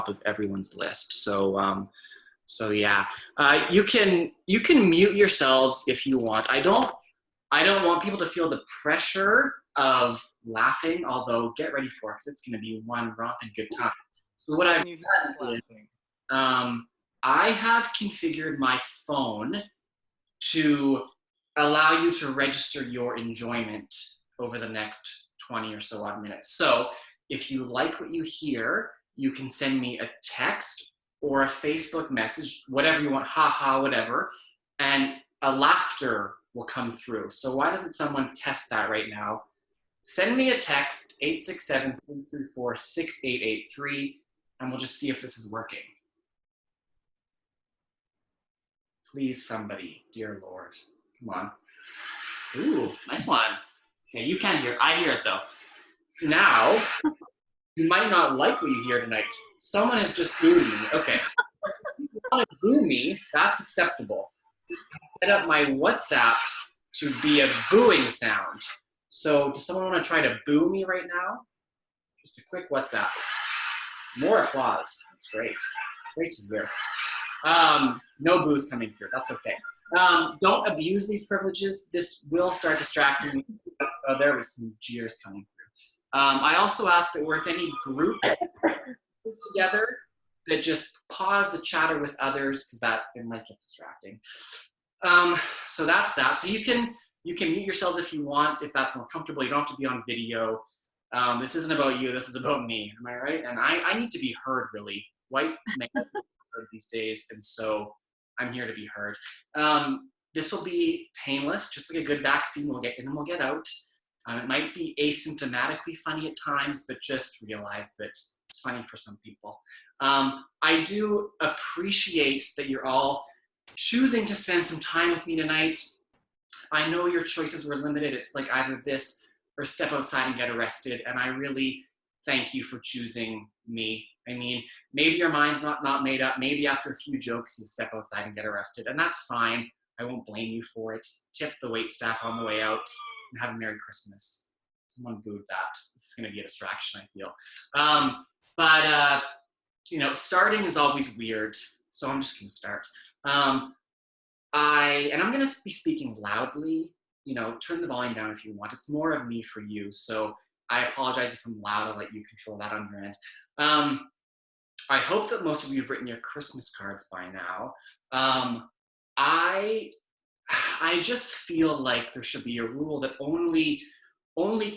of everyone's list. So yeah, you can mute yourselves if you want. I don't want people to feel the pressure of laughing, although get ready for it because it's going to be one romping good time. So what I've Can you hear us done is laughing? I have configured my phone to allow you to register your enjoyment over the next 20 or so odd minutes. So if you like what you hear, you can send me a text or a Facebook message, whatever you want, haha, whatever, and a laughter will come through. So why doesn't someone test that right now? Send me a text, 867-334-6883, and we'll just see if this is working. Please, somebody, dear Lord. Come on. Ooh, nice one. Okay, you can hear. I hear it though. Now, you might not like what you hear tonight. Someone has just booed me. Okay. If you want to boo me, that's acceptable. I set up my WhatsApps to be a booing sound. So does someone want to try to boo me right now? Just a quick WhatsApp. More applause. That's great. Great to hear. No booze coming through. That's okay. Don't abuse these privileges. This will start distracting me. Oh, there was some jeers coming through. I also asked that if any group is together, that just pause the chatter with others because that it might get distracting. So that's that. So you can mute yourselves if you want, if that's more comfortable. You don't have to be on video. This isn't about you. This is about me. Am I right? And I need to be heard, really. White men are heard these days, and so I'm here to be heard. This will be painless, just like a good vaccine. We'll get in and we'll get out. It might be asymptomatically funny at times, but just realize that it's funny for some people. I do appreciate that you're all choosing to spend some time with me tonight. I know your choices were limited. It's like either this or step outside and get arrested. And I really thank you for choosing me. I mean, maybe your mind's not made up. Maybe after a few jokes, you step outside and get arrested. And that's fine. I won't blame you for it. Tip the wait staff on the way out and have a Merry Christmas. Someone booed that. This is going to be a distraction, I feel. Starting is always weird. So I'm just going to start. I'm going to be speaking loudly. Turn the volume down if you want. It's more of me for you. So I apologize if I'm loud. I'll let you control that on your end. I hope that most of you have written your Christmas cards by now. I just feel like there should be a rule that only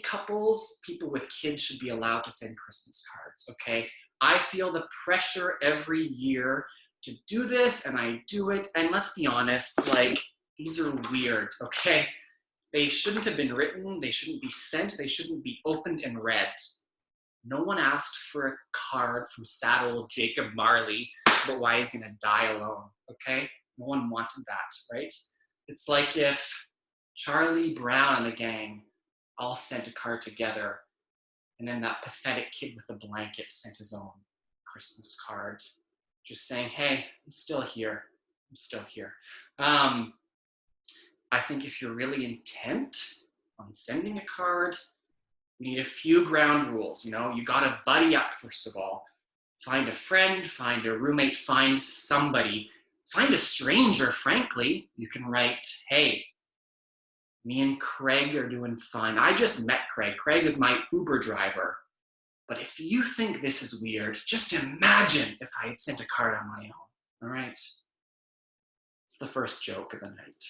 couples, people with kids should be allowed to send Christmas cards, okay? I feel the pressure every year to do this, and I do it, and let's be honest, these are weird, okay? They shouldn't have been written, they shouldn't be sent, they shouldn't be opened and read. No one asked for a card from sad old Jacob Marley about why he's gonna die alone, okay? No one wanted that, right? It's like if Charlie Brown and the gang all sent a card together, and then that pathetic kid with the blanket sent his own Christmas card, just saying, hey, I'm still here, I'm still here. I think if you're really intent on sending a card, we need a few ground rules. You gotta buddy up, first of all. Find a friend, find a roommate, find somebody. Find a stranger, frankly. You can write, hey, me and Craig are doing fine. I just met Craig. Craig is my Uber driver. But if you think this is weird, just imagine if I had sent a card on my own, all right? It's the first joke of the night.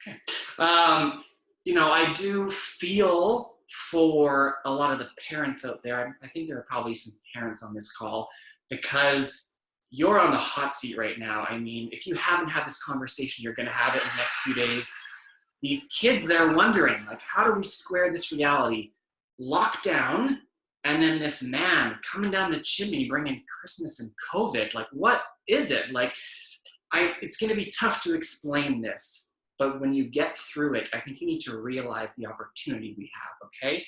Okay. I do feel for a lot of the parents out there. I think there are probably some parents on this call because you're on the hot seat right now. I mean, if you haven't had this conversation, you're going to have it in the next few days. These kids, they're wondering, how do we square this reality? Lockdown, and then this man coming down the chimney bringing Christmas and COVID. What is it? It's going to be tough to explain this. But when you get through it, I think you need to realize the opportunity we have, okay?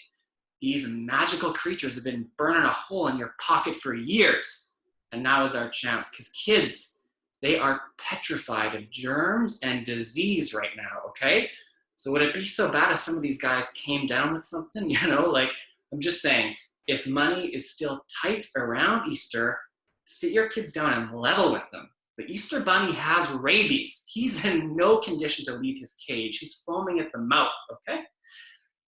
These magical creatures have been burning a hole in your pocket for years. And now is our chance, because kids, they are petrified of germs and disease right now, okay? So would it be so bad if some of these guys came down with something, I'm just saying, if money is still tight around Easter, sit your kids down and level with them. The Easter Bunny has rabies. He's in no condition to leave his cage. He's foaming at the mouth, okay?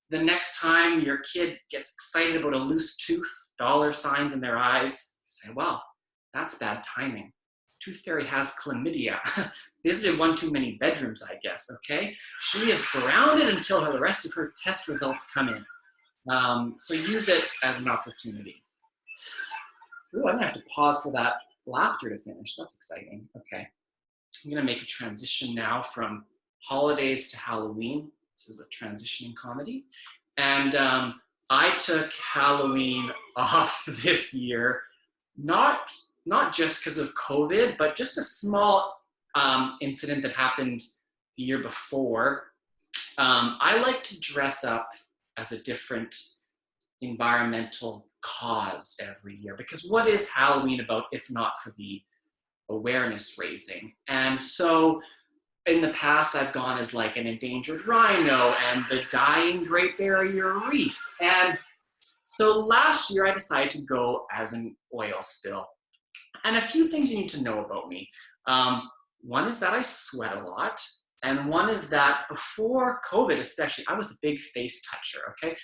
The next time your kid gets excited about a loose tooth, dollar signs in their eyes, say, well, that's bad timing. Tooth Fairy has chlamydia. Visited one too many bedrooms, I guess, okay? She is grounded until the rest of her test results come in. So use it as an opportunity. Ooh, I'm gonna have to pause for that laughter to finish. That's exciting. Okay. I'm gonna make a transition now from holidays to Halloween. This is a transitioning comedy. And I took Halloween off this year, not just because of COVID, but just a small incident that happened the year before. I like to dress up as a different environmental cause every year, because what is Halloween about if not for the awareness raising? And so in the past, I've gone as like an endangered rhino and the dying Great Barrier Reef. And so last year I decided to go as an oil spill. And a few things you need to know about me. One is that I sweat a lot. And one is that before COVID especially, I was a big face toucher, okay?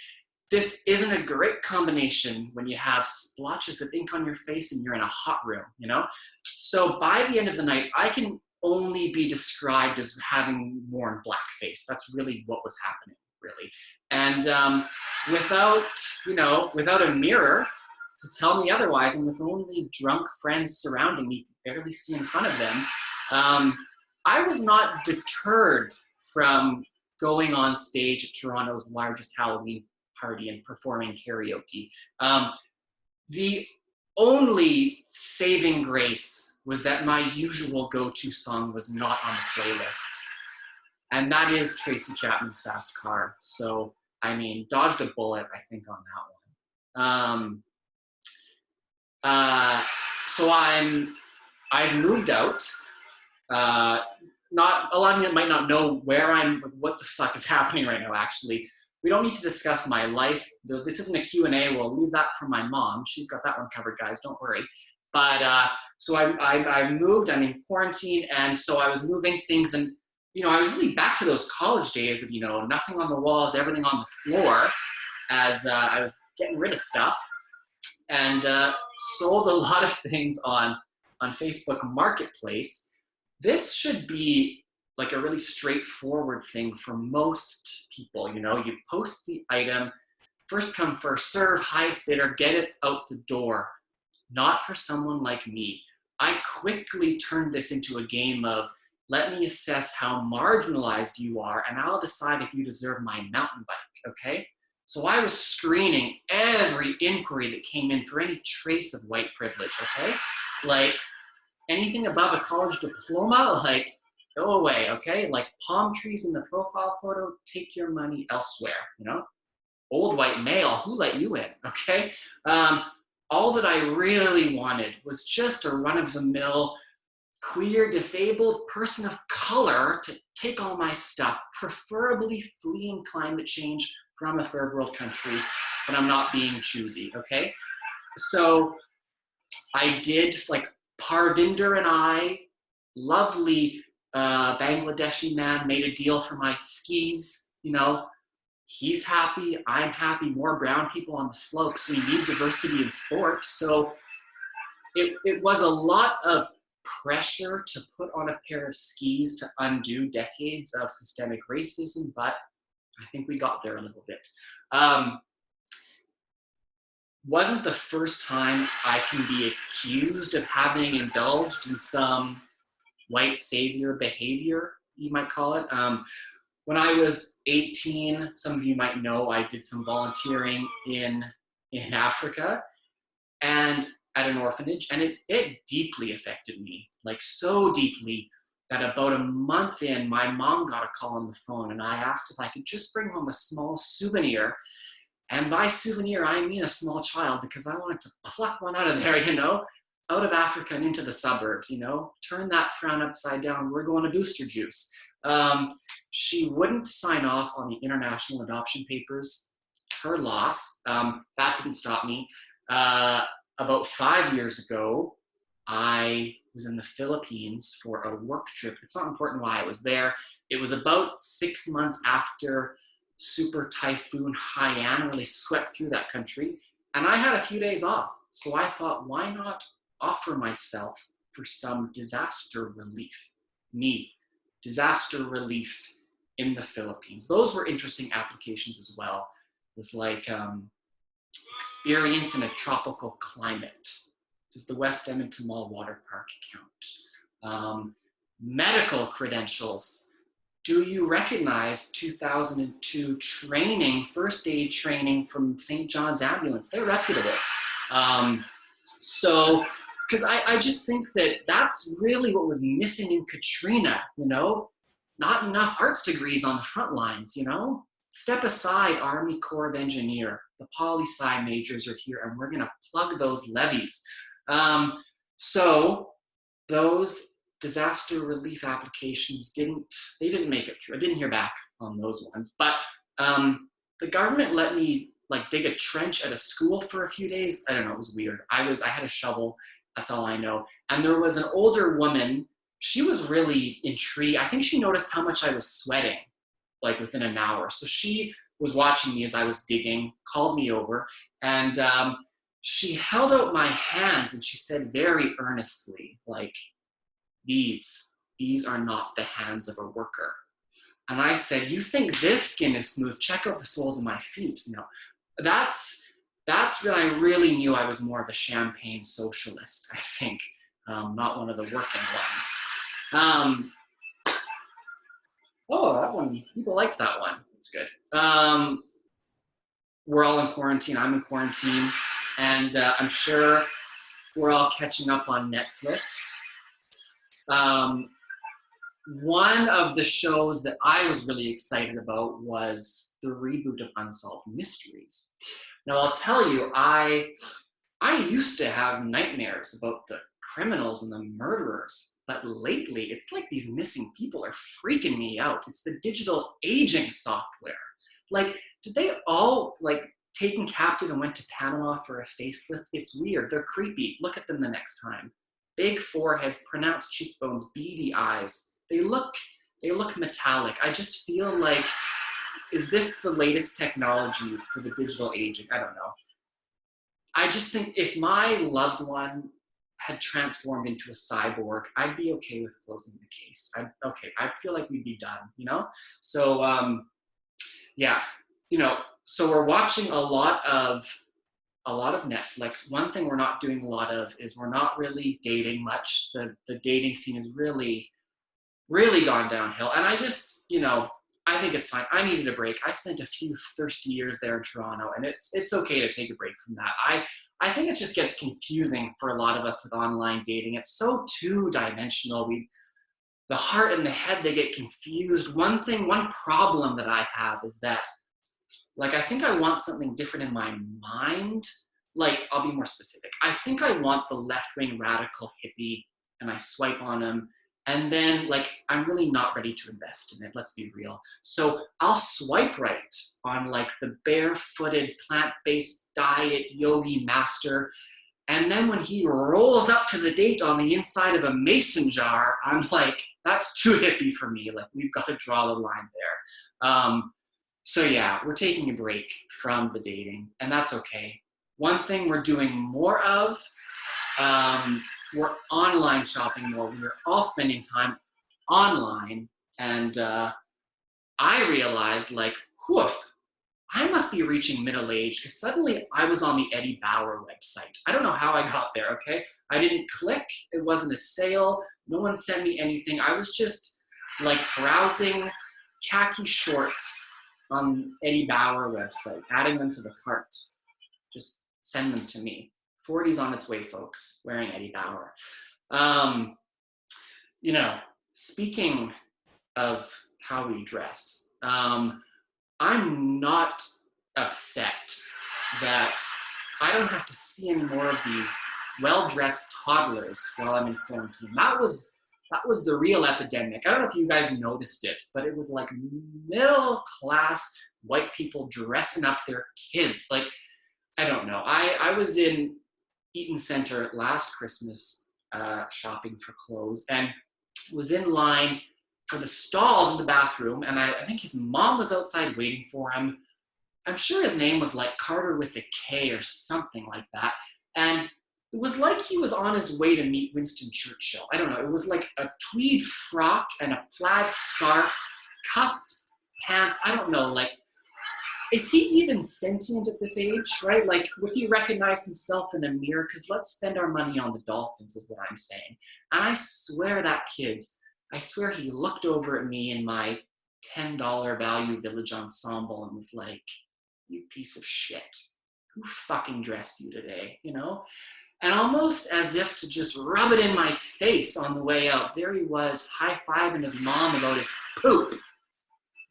This isn't a great combination when you have splotches of ink on your face and you're in a hot room, you know? So by the end of the night, I can only be described as having worn blackface. That's really what was happening, really. And without a mirror to tell me otherwise, and with only drunk friends surrounding me, barely see in front of them, I was not deterred from going on stage at Toronto's largest Halloween party and performing karaoke. The only saving grace was that my usual go-to song was not on the playlist. And that is Tracy Chapman's Fast Car. So, I mean, dodged a bullet, I think, on that one. So I've moved out. Not a lot of you might not know what the fuck is happening right now, actually. We don't need to discuss my life. This isn't a Q&A. We'll leave that for my mom. She's got that one covered, guys. Don't worry. But so I moved. I'm in quarantine, and so I was moving things, and I was really back to those college days of nothing on the walls, everything on the floor, as I was getting rid of stuff, and sold a lot of things on Facebook Marketplace. This should be like a really straightforward thing for most people. You post the item, first come, first serve, highest bidder, get it out the door. Not for someone like me. I quickly turned this into a game of, let me assess how marginalized you are, and I'll decide if you deserve my mountain bike, okay? So I was screening every inquiry that came in for any trace of white privilege, okay? Like, anything above a college diploma, like, go away, okay? Like palm trees in the profile photo, take your money elsewhere, Old white male, who let you in, okay? All that I really wanted was just a run-of-the-mill, queer, disabled person of color to take all my stuff, preferably fleeing climate change from a third world country, but I'm not being choosy, okay? So I did, like, Parvinder and I, lovely Bangladeshi man, made a deal for my skis, He's happy, I'm happy, more brown people on the slopes. We need diversity in sports. So it was a lot of pressure to put on a pair of skis to undo decades of systemic racism, but I think we got there a little bit. Wasn't the first time I can be accused of having indulged in some white savior behavior, you might call it. When I was 18, some of you might know I did some volunteering in Africa and at an orphanage, and it deeply affected me, like so deeply that about a month in, my mom got a call on the phone, and I asked if I could just bring home a small souvenir. And by souvenir, I mean a small child, because I wanted to pluck one out of there, out of Africa and into the suburbs, turn that frown upside down. We're going to booster juice. She wouldn't sign off on the international adoption papers. her loss. That didn't stop me. About 5 years ago, I was in the Philippines for a work trip. It's not important why I was there. It was about 6 months after Super Typhoon Haiyan really swept through that country, and I had a few days off. So I thought, why not offer myself for some disaster relief? Disaster relief in the Philippines. Those were interesting applications as well. It was like experience in a tropical climate. Does the West Edmonton Mall Water Park count? Medical credentials. Do you recognize 2002 training, first aid training from St. John's Ambulance? They're reputable. So, because I just think that that's really what was missing in Katrina, you know? Not enough arts degrees on the front lines, you know? Step aside, Army Corps of Engineer. The poli-sci majors are here, and we're gonna plug those levies. So those disaster relief applications didn't make it through. I didn't hear back on those ones, but the government let me like dig a trench at a school for a few days. I don't know, it was weird. I had a shovel, that's all I know. And there was an older woman, she was really intrigued. I think she noticed how much I was sweating, like within an hour. So she was watching me as I was digging, called me over, and she held out my hands and she said very earnestly, like, these are not the hands of a worker. And I said, you think this skin is smooth? Check out the soles of my feet. You know, that's when I really knew I was more of a champagne socialist, I think, not one of the working ones. Oh, that one, people liked that one. That's good. We're all in quarantine. I'm in quarantine. And I'm sure we're all catching up on Netflix. One of the shows that I was really excited about was the reboot of Unsolved Mysteries. Now, I'll tell you, I used to have nightmares about the criminals and the murderers, but lately, it's like these missing people are freaking me out. It's the digital aging software. Like, did they all, like, taken captive and went to Panama for a facelift? It's weird. They're creepy. Look at them the next time. Big foreheads, pronounced cheekbones, beady eyes. They look metallic. I just feel like, is this the latest technology for the digital aging? I don't know. I just think if my loved one had transformed into a cyborg, I'd be okay with closing the case. I feel like we'd be done, you know? So, yeah, you know, so we're watching a lot of Netflix. One thing we're not doing a lot of is we're not really dating much. The dating scene has really, really gone downhill. And I just, you know, I think it's fine. I needed a break. I spent a few thirsty years there in Toronto, and it's okay to take a break from that. I think it just gets confusing for a lot of us with online dating. It's so two-dimensional. The heart and the head, they get confused. One problem that I have is that, like, I think I want something different in my mind. Like, I'll be more specific. I think I want the left-wing radical hippie, and I swipe on him, and then, like, I'm really not ready to invest in it, let's be real. So I'll swipe right on, like, the barefooted, plant-based diet yogi master, and then when he rolls up to the date on the inside of a mason jar, I'm like, that's too hippie for me. Like, we've got to draw the line there. So yeah, we're taking a break from the dating, and that's okay. One thing we're doing more of, we're online shopping more. We're all spending time online, and I realized, like, whoof, I must be reaching middle age, because suddenly I was on the Eddie Bauer website. I don't know how I got there, okay? I didn't click. It wasn't a sale. No one sent me anything. I was just, like, browsing khaki shorts on Eddie Bauer website, adding them to the cart. Just send them to me. 40's on its way, folks, wearing Eddie Bauer. You know, speaking of how we dress, I'm not upset that I don't have to see any more of these well-dressed toddlers while I'm in quarantine. That was the real epidemic. I don't know if you guys noticed it, but it was like middle-class, white people dressing up their kids. Like, I don't know. I was in Eaton Center last Christmas shopping for clothes and was in line for the stalls in the bathroom, and I think his mom was outside waiting for him. I'm sure his name was like Carter with a K or something like that. And it was like he was on his way to meet Winston Churchill. I don't know. It was like a tweed frock and a plaid scarf, cuffed pants. I don't know. Like, is he even sentient at this age, right? Like, would he recognize himself in a mirror? Because let's spend our money on the Dolphins is what I'm saying. And I swear that kid, I swear he looked over at me in my $10 value village ensemble and was like, you piece of shit. Who fucking dressed you today, you know? And almost as if to just rub it in my face on the way out, there he was, high-fiving his mom about his poop.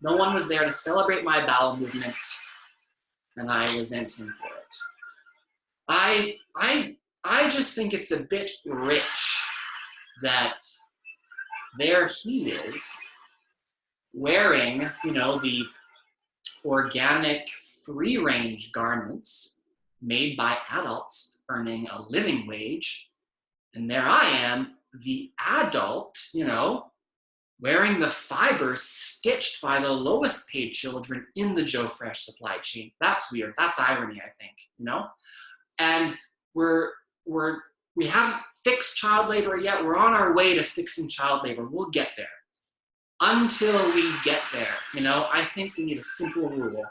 No one was there to celebrate my bowel movement, and I resent him for it. I just think it's a bit rich that there he is wearing, you know, the organic free-range garments made by adults earning a living wage. And there I am, the adult, you know, wearing the fibers stitched by the lowest paid children in the Joe Fresh supply chain. That's weird. That's irony, I think, you know? And we haven't fixed child labor yet. We're on our way to fixing child labor. We'll get there. Until we get there, you know, I think we need a simple rule.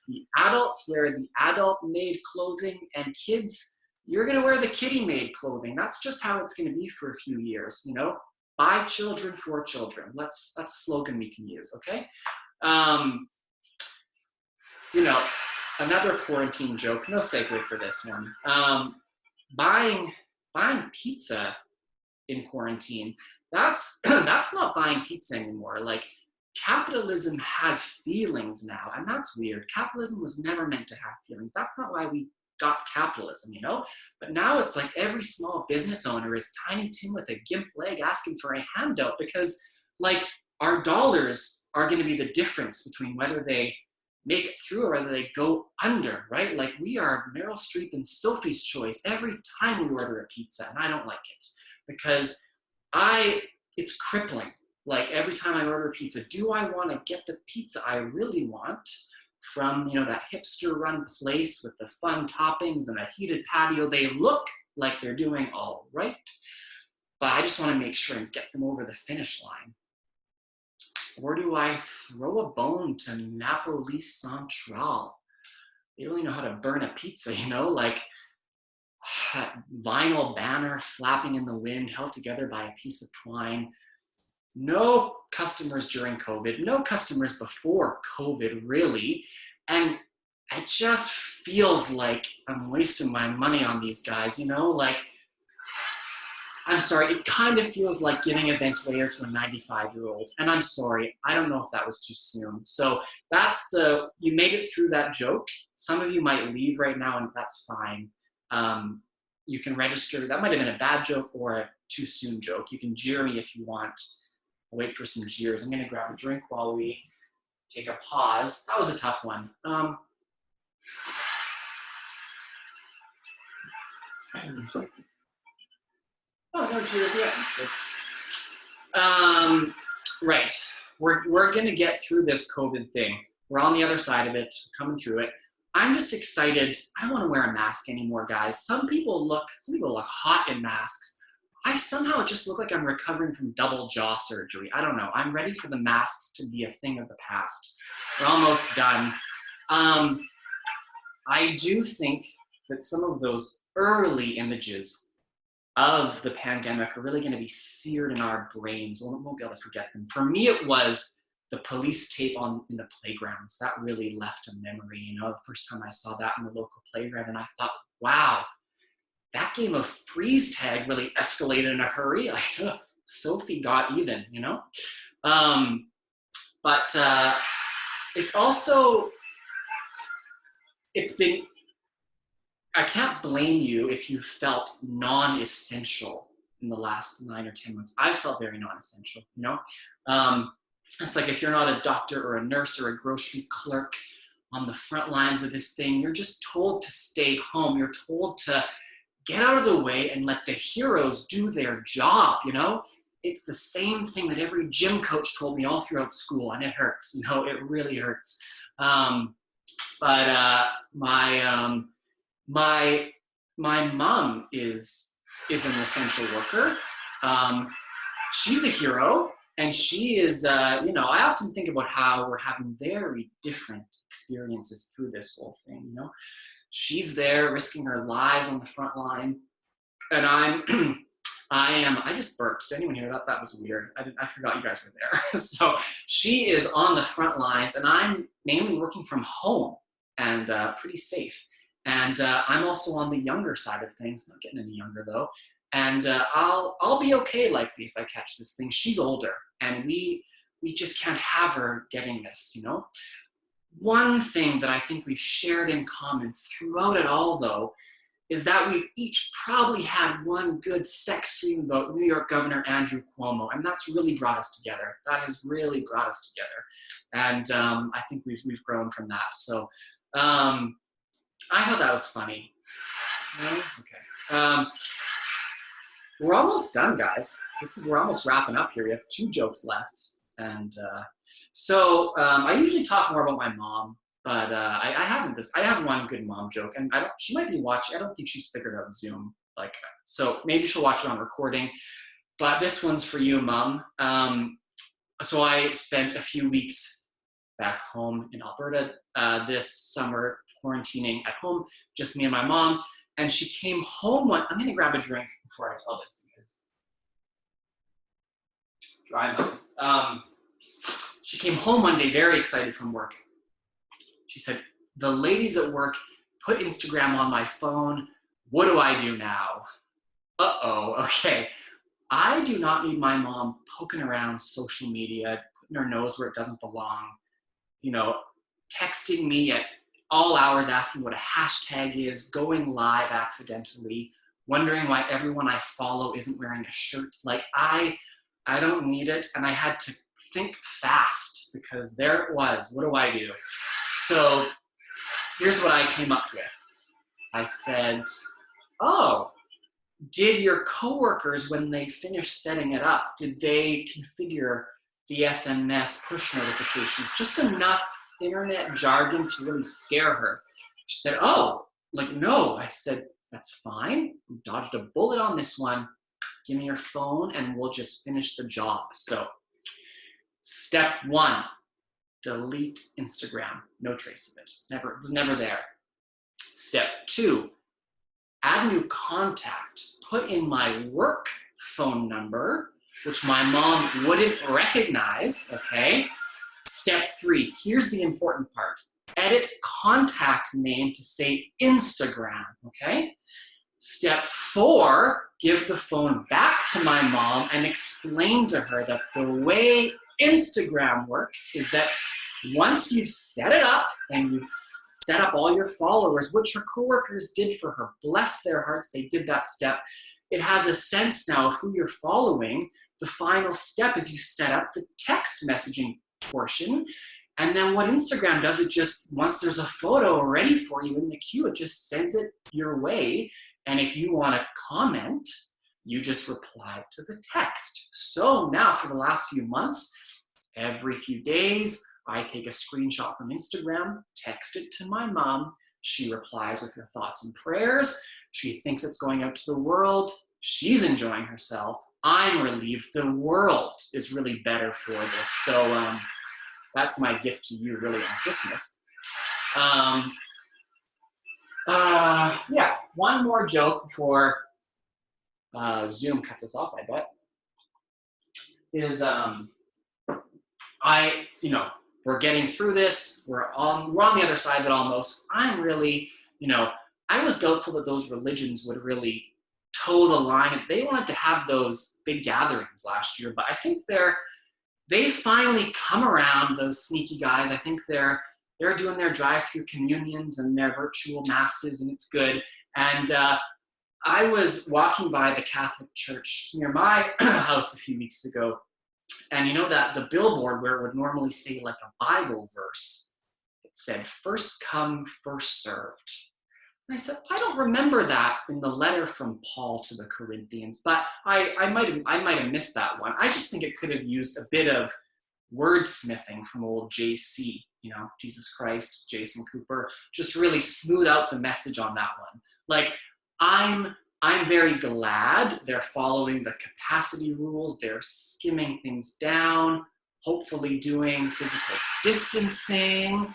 The adults wear the adult-made clothing, and kids, you're going to wear the kiddie-made clothing. That's just how it's going to be for a few years, you know? By children, for children. That's a slogan we can use, okay? You know, another quarantine joke, no segue for this one. Buying pizza in quarantine, that's not buying pizza anymore. Like, capitalism has feelings now, and that's weird. Capitalism was never meant to have feelings. That's not why we got capitalism, you know? But now it's like every small business owner is Tiny Tim with a gimp leg asking for a handout because, like, our dollars are going to be the difference between whether they make it through or whether they go under, right? Like, we are Meryl Streep and Sophie's Choice every time we order a pizza, and I don't like it because it's crippling. Like, every time I order a pizza, do I want to get the pizza I really want from, you know, that hipster-run place with the fun toppings and a heated patio? They look like they're doing all right, but I just want to make sure and get them over the finish line. Or do I throw a bone to Napoli Central? They really know how to burn a pizza, you know, like vinyl banner flapping in the wind, held together by a piece of twine. No customers during COVID, no customers before COVID, really. And it just feels like I'm wasting my money on these guys, you know? Like, I'm sorry, it kind of feels like giving a ventilator to a 95-year-old. And I'm sorry, I don't know if that was too soon. So you made it through that joke. Some of you might leave right now, and that's fine. You can register. That might have been a bad joke or a too soon joke. You can jeer me if you want. I'll wait for some jeers. I'm going to grab a drink while we take a pause. That was a tough one. Oh, no jeers yet. That's good. Right. We're going to get through this COVID thing. We're on the other side of it, coming through it. I'm just excited. I don't want to wear a mask anymore, guys. Some people look hot in masks. I somehow just look like I'm recovering from double jaw surgery. I don't know. I'm ready for the masks to be a thing of the past. We're almost done. I do think that some of those early images of the pandemic are really going to be seared in our brains. We won't be able to forget them. For me, it was the police tape in the playgrounds. That really left a memory. You know, the first time I saw that in the local playground, and I thought, wow, that game of freeze tag really escalated in a hurry. Like, Sophie got even, you know? But it's also, I can't blame you if you felt non-essential in the last 9 or 10 months. I felt very non-essential, you know? It's like if you're not a doctor or a nurse or a grocery clerk on the front lines of this thing. You're just told to stay home. You're told to get out of the way and let the heroes do their job, you know? It's the same thing that every gym coach told me all throughout school, and it hurts, you know, it really hurts. My mom is an essential worker. She's a hero, and she is, you know, I often think about how we're having very different experiences through this whole thing, you know? She's there risking her lives on the front line, and I just burped. Did anyone hear that? That was weird. I forgot you guys were there. So she is on the front lines, and I'm mainly working from home and pretty safe. And I'm also on the younger side of things, not getting any younger though. And I'll be okay likely if I catch this thing. She's older, and we just can't have her getting this, you know? One thing that I think we've shared in common throughout it all, though, is that we've each probably had one good sex dream about New York Governor Andrew Cuomo, and that's really brought us together. That has really brought us together, and I think we've grown from that. So I thought that was funny. No? Okay. We're almost done, guys. We're almost wrapping up here. We have 2 jokes left. And so I usually talk more about my mom, but I have one good mom joke, and she might be watching. I don't think she's figured out Zoom, so maybe she'll watch it on recording. But this one's for you, Mom. So I spent a few weeks back home in Alberta this summer, quarantining at home, just me and my mom. And she came home I'm going to grab a drink before I tell this because dry mouth. She came home one day very excited from work. She said, "The ladies at work put Instagram on my phone. What do I do now?" Uh-oh, okay. I do not need my mom poking around social media, putting her nose where it doesn't belong, you know, texting me at all hours asking what a hashtag is, going live accidentally, wondering why everyone I follow isn't wearing a shirt. Like, I don't need it, and I had to think fast because there it was. What do I do? So here's what I came up with. I said, "Oh, did your coworkers, when they finished setting it up, did they configure the SMS push notifications? Just enough internet jargon to really scare her." She said, "Oh, no." I said, "That's fine. You dodged a bullet on this one. Give me your phone and we'll just finish the job." So step 1, delete Instagram. No trace of it. It was never there. Step 2, add new contact. Put in my work phone number, which my mom wouldn't recognize, okay? Step 3, here's the important part. Edit contact name to say Instagram, okay? Step 4, give the phone back to my mom and explain to her that the way Instagram works is that once you've set it up and you've set up all your followers, which her coworkers did for her, bless their hearts, they did that step. It has a sense now of who you're following. The final step is you set up the text messaging portion. And then what Instagram does, it just, once there's a photo ready for you in the queue, it just sends it your way. And if you want to comment, you just reply to the text. So now for the last few months, every few days, I take a screenshot from Instagram, text it to my mom. She replies with her thoughts and prayers. She thinks it's going out to the world. She's enjoying herself. I'm relieved. The world is really better for this. So that's my gift to you really on Christmas. Yeah, one more joke before Zoom cuts us off, I bet, is we're getting through this. We're on the other side of it almost. I'm really, I was doubtful that those religions would really toe the line. They wanted to have those big gatherings last year, but I think they finally come around, those sneaky guys. I think they're doing their drive-through communions and their virtual masses, and it's good. And I was walking by the Catholic church near my house a few weeks ago, and you know that the billboard where it would normally say like a Bible verse, it said, first come, first served. And I said, I don't remember that in the letter from Paul to the Corinthians, but I might have missed that one. I just think it could have used a bit of wordsmithing from old JC, Jesus Christ, Jason Cooper, just really smooth out the message on that one. Like, I'm very glad they're following the capacity rules. They're skimming things down, hopefully doing physical distancing.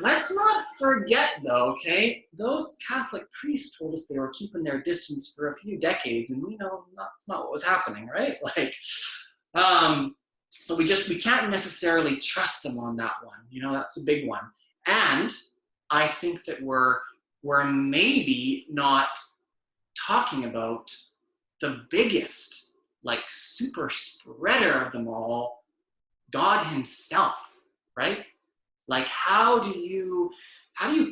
Let's not forget, though, okay, those Catholic priests told us they were keeping their distance for a few decades, and we know that's not what was happening, right? Like, so we can't necessarily trust them on that one. That's a big one. And I think that we're maybe not talking about the biggest, like, super spreader of them all, God himself, right? Like, how do you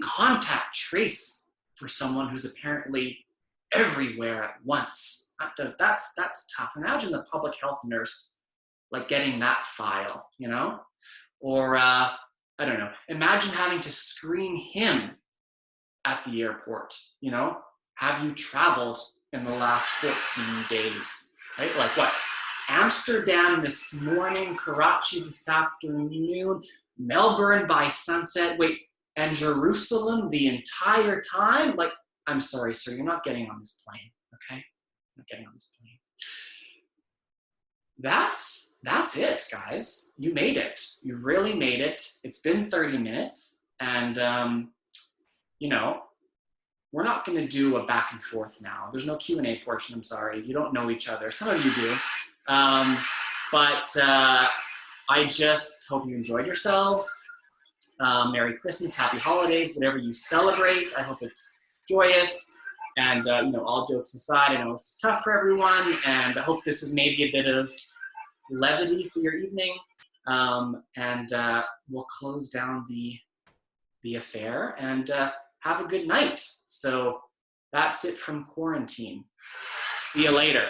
contact trace for someone who's apparently everywhere at once? That's tough. Imagine the public health nurse, like, getting that file, or I don't know. Imagine having to screen him at the airport. Have you traveled in the last 14 days? Right? Like, what? Amsterdam this morning, Karachi this afternoon, Melbourne by sunset, wait, and Jerusalem the entire time? Like, I'm sorry, sir, you're not getting on this plane, okay? You're not getting on this plane. That's it, guys. You made it. You really made it. It's been 30 minutes, and, we're not going to do a back and forth now. There's no Q&A portion, I'm sorry. You don't know each other. Some of you do. But I just hope you enjoyed yourselves. Merry Christmas, Happy Holidays, whatever you celebrate. I hope it's joyous. And, all jokes aside, I know this is tough for everyone. And I hope this was maybe a bit of levity for your evening. And we'll close down the affair and have a good night. So that's it from quarantine. See you later.